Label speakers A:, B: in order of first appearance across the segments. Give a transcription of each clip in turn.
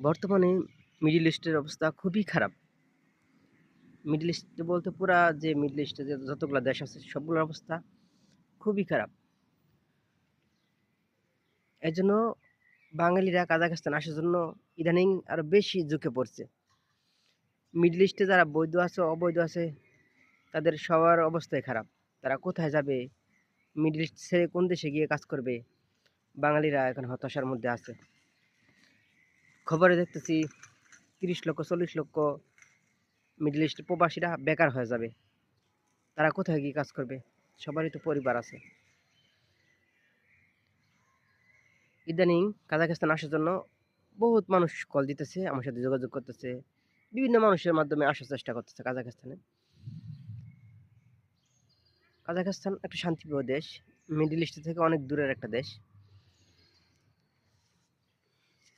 A: বর্তমানে মিডল ইস্টের অবস্থা খুবই খারাপ। মিডল ইস্ট বলতে পুরা যে মিডল ইস্টে যে যতগুলো দেশ আছে সবগুলোর অবস্থা খুবই খারাপ। এজন্য বাঙালিরা কাজাখস্তান আসার জন্য ইদানিং আরো বেশি ঝুঁকে পড়ছে। মিডল ইস্টে যারা বৈধ আছে অবৈধ আছে তাদের সবার অবস্থাই খারাপ। তারা কোথায় যাবে? মিডল ইস্ট ছেড়ে কোন দেশে গিয়ে কাজ করবে? বাঙালিরা এখন হতাশার মধ্যে আছে। খবরে দেখতেছি ৩০ লক্ষ ৪০ লক্ষ মিডল ইস্টের প্রবাসীরা বেকার হয়ে যাবে। তারা কোথায় গিয়ে কাজ করবে? সবারই তো পরিবার আছে। ইদানিং কাজাখস্তান আসার জন্য বহুত মানুষ কল দিতেছে, আমার সাথে যোগাযোগ করতেছে, বিভিন্ন মানুষের মাধ্যমে আসার চেষ্টা করতেছে কাজাখস্তানে। কাজাখস্তান একটা শান্তিপ্রিয় দেশ, মিডল ইস্ট থেকে অনেক দূরের একটা দেশ।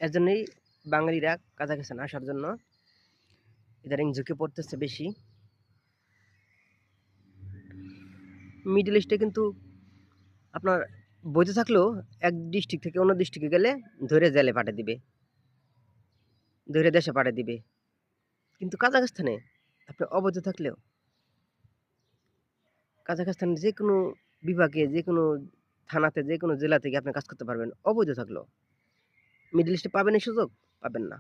A: এর জন্যই বাঙালিরা কাজাখস্তান আসার জন্য ইদানিং ঝুঁকে পড়তেছে বেশি। মিডল ইস্টে কিন্তু আপনার বৈধ থাকলেও এক ডিস্ট্রিক্ট থেকে অন্য ডিস্ট্রিক্টে গেলে ধরে জেলে পাঠিয়ে দিবে, ধরে দেশে পাঠিয়ে দিবে। কিন্তু কাজাখস্তানে আপনি অবৈধ থাকলেও কাজাখস্তানের যে কোনো বিভাগে, যে কোনো থানাতে, যে কোনো জেলা থেকে আপনি কাজ করতে পারবেন অবৈধ থাকলেও। মিডল ইস্টে পাবেন এই সুযোগ? পাবেন না।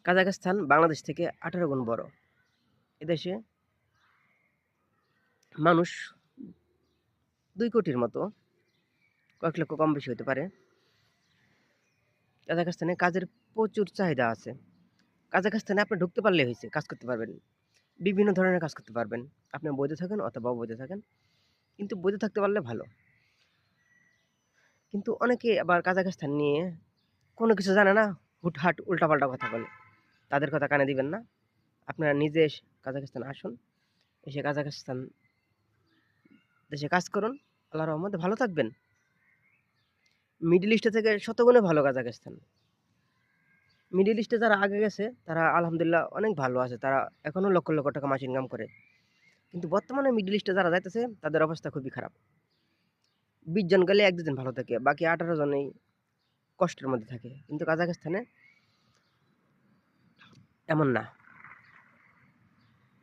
A: কাজাখস্তান বাংলাদেশ থেকে 18 গুণ বড়। এদেশে মানুষ 2 কোটির মতো, কয়েক লক্ষ কম বেশি হতে পারে। কাজাখস্তানে কাজের প্রচুর চাহিদা আছে। কাজাখস্তানে আপনি ঢুকতে পারলেই হয়েছে, কাজ করতে পারবেন। বিভিন্ন ধরনের কাজ করতে পারবেন। আপনি বৈধ থাকেন অথবা অবৈধ থাকেন। কিন্তু বৈধ থাকতে পারলে ভালো। কিন্তু অনেকে আবার কাজাখস্তান নিয়ে কোনো কিছু জানে না, হুটহাট উল্টাপাল্টা কথা বলে। তাদের কথা কানে দিবেন না। আপনারা নিজে কাজাখস্তান আসুন, এসে কাজাখস্তান দেশে কাজ করুন। আল্লাহর রহমতে ভালো থাকবেন। মিডল ইস্টে থেকে শতগুণে ভালো কাজাখস্তান। মিডল ইস্টে যারা আগে গেছে তারা আলহামদুলিল্লাহ অনেক ভালো আছে। তারা এখনো লক্ষ লক্ষ টাকা মাস ইনকাম করে। কিন্তু বর্তমানে মিডল ইস্টে যারা যাইতেছে তাদের অবস্থা খুবই খারাপ। 20 জন গেলে 1-2 জন ভালো থাকে, বাকি 18 জনই কষ্টের মধ্যে থাকে। কিন্তু কাজাখস্তানে এমন না।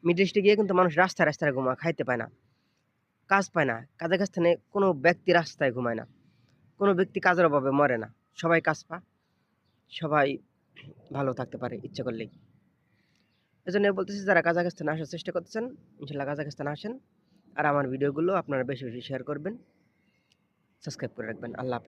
A: মিডল ইস্টে গিয়ে কিন্তু মানুষ রাস্তায় রাস্তায় ঘুমায়, খাইতে পায় না, কাজ পায় না। কাজাখস্তানে কোনো ব্যক্তি রাস্তায় ঘুমায় না, কোনো ব্যক্তি কাজের অভাবে মরে না। সবাই কাজ পায়, সবাই ভালো থাকতে পারে ইচ্ছে করলেই। এজন্য বলতেছি যারা কাজাখস্তানে আসার চেষ্টা করতেছেন, ইনশাল্লাহ কাজাখস্তানে আসেন। আর আমার ভিডিওগুলো আপনারা বেশি বেশি শেয়ার করবেন, সাবস্ক্রাইব করে রাখবেন। আল্লাহ হাফেজ।